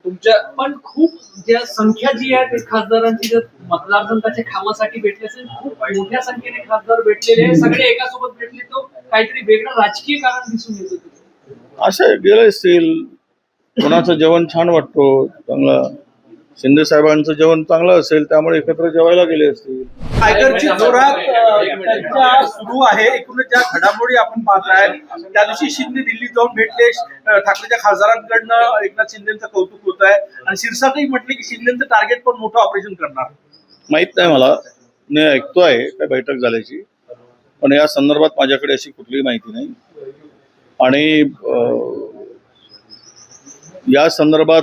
तुमच्या पण खूप ज्या संख्या जी आहे ते खासदारांची जर मतदारसंघाच्या कामासाठी भेटले असेल, खूप मोठ्या संख्येने खासदार भेटलेले सगळे एकासोबत भेटले, तो काहीतरी वेगळं राजकीय कारण दिसून येत होतं. असे गेले असतील. कोणाचं जेवण छान वाटतो चांगलं, शिंदे साहेबांचं जेवण चांगलं असेल त्यामुळे एकत्र जेवायला गेले असतील. टायगरची जोरात चर्चा सुरू आहे. एकूणच ज्या घडामोडी आपण पाहताय त्या दिवशी शिंदे दिल्लीत जाऊन भेटले. ठाकरेच्या खासदारांकडनं एकनाथ शिंदेचं कौतुक होत आहे आणि शिरसाटही म्हटले की शिंदेचं टार्गेट पण मोठं ऑपरेशन करणार. माहित नाही मला, मी ऐकतोय काय बैठक झाल्याची, पण या संदर्भात माझ्याकडे अशी कुठलीही माहिती नाही. आणि या संदर्भात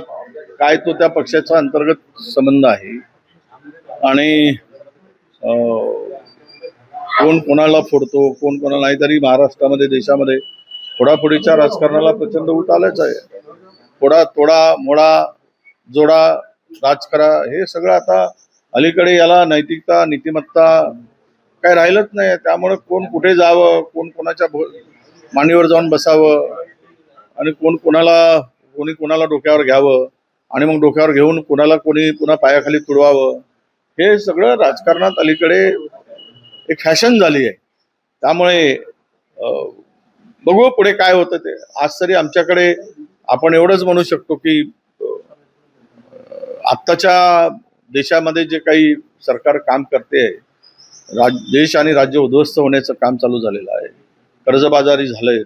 काय तो त्या पक्षाचा अंतर्गत संबंध आहे आणि कोण कोणाला फोडतो कोण कोणाला नाही. तरी महाराष्ट्रामध्ये देशामध्ये फोडाफोडीच्या राजकारणाला प्रचंड ऊत आलंच आहे. फोडा तोडा मोडा जोडा राज करा हे सगळं आता अलीकडे याला नैतिकता नीतिमत्ता काय राहिलंच नाही. त्यामुळे कोण कुठे जावं, कोण कोणाच्या मांडीवर जाऊन बसावं आणि कोणी कोणाला डोक्यावर घ्यावं आणि मग डोक्यावर घेऊन कोणी पुन्हा पायाखाली तुडवावं, हे सगळं राजकारणात अलीकडे एक फॅशन झाली आहे. त्यामुळे बघू पुढे काय होतं ते. आज तरी आमच्याकडे आपण एवढंच म्हणू शकतो की आत्ताच्या देशामध्ये जे काही सरकार काम करते, देश आणि राज्य उद्ध्वस्त होण्याचं काम चालू झालेलं आहे. कर्जबाजारी झालंय,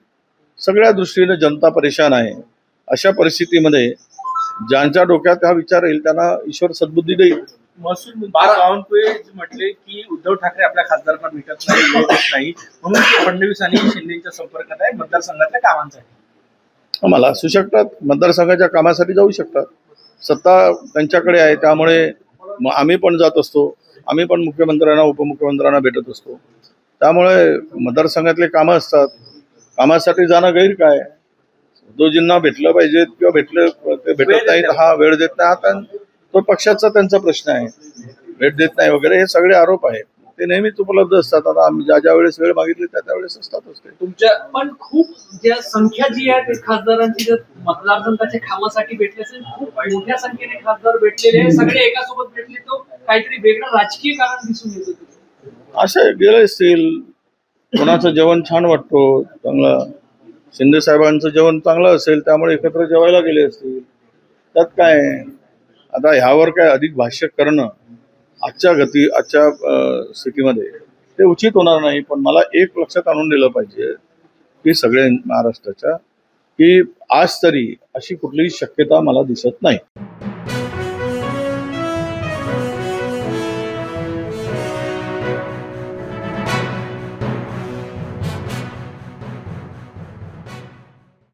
सगळ्या दृष्टीने जनता परेशान आहे. अशा परिस्थितीमध्ये ज्यांच्या डोक्यात हा विचार येईल त्यांना ईश्वर सद्बुद्धी देईल. महसूल मंत्री बावनकुळे म्हटले की उद्धव ठाकरे आपल्या खासदारांना भेटत नाही म्हणून ते फडणवीस आणि शिंदेच्या संपर्कात आहे मतदारसंघातल्या कामांसाठी. मला असू शकतात, मतदारसंघाच्या कामासाठी जाऊ शकतात. सत्ता त्यांच्याकडे आहे त्यामुळे आम्ही पण जात असतो. आम्ही पण मुख्यमंत्र्यांना उपमुख्यमंत्र्यांना भेटत असतो. त्यामुळे मतदारसंघातले कामं असतात, कामासाठी जाणं गैर काय. उद्धवजींना भेटलं पाहिजे किंवा ते भेटत नाहीत, हा वेळ देत नाही, हा तो पक्षाचा त्यांचा प्रश्न आहे. भेट देत नाही वगैरे हे सगळे आरोप आहेत, ते नेहमीच उपलब्ध असतात. आता आम्ही ज्या वेळेस वेळ मागितली त्या वेळेस असतातच ते. तुमच्या पण खूप ज्या संख्या जी आहे ते खासदारांची जर मतदारसंघाच्या कामासाठी भेटले असेल, खूप मोठ्या संख्येने खासदार भेटलेले सगळे एकासोबत भेटले, तो काहीतरी वेगळं राजकीय कारण दिसून येत होतं. असे गेले असतील. कोणाचं जेवण छान वाटतो चांगलं, शिंदे साहेबांचं जेवण चांगलं असेल त्यामुळे एकत्र जेवायला गेले असतील. त्यात काय आता ह्यावर काय अधिक भाष्य करणं आजच्या स्थितीमध्ये ते उचित होणार नाही. पण मला एक लक्षात आणून दिलं पाहिजे की सगळे महाराष्ट्राच्या की आज तरी अशी कुठलीही शक्यता मला दिसत नाही.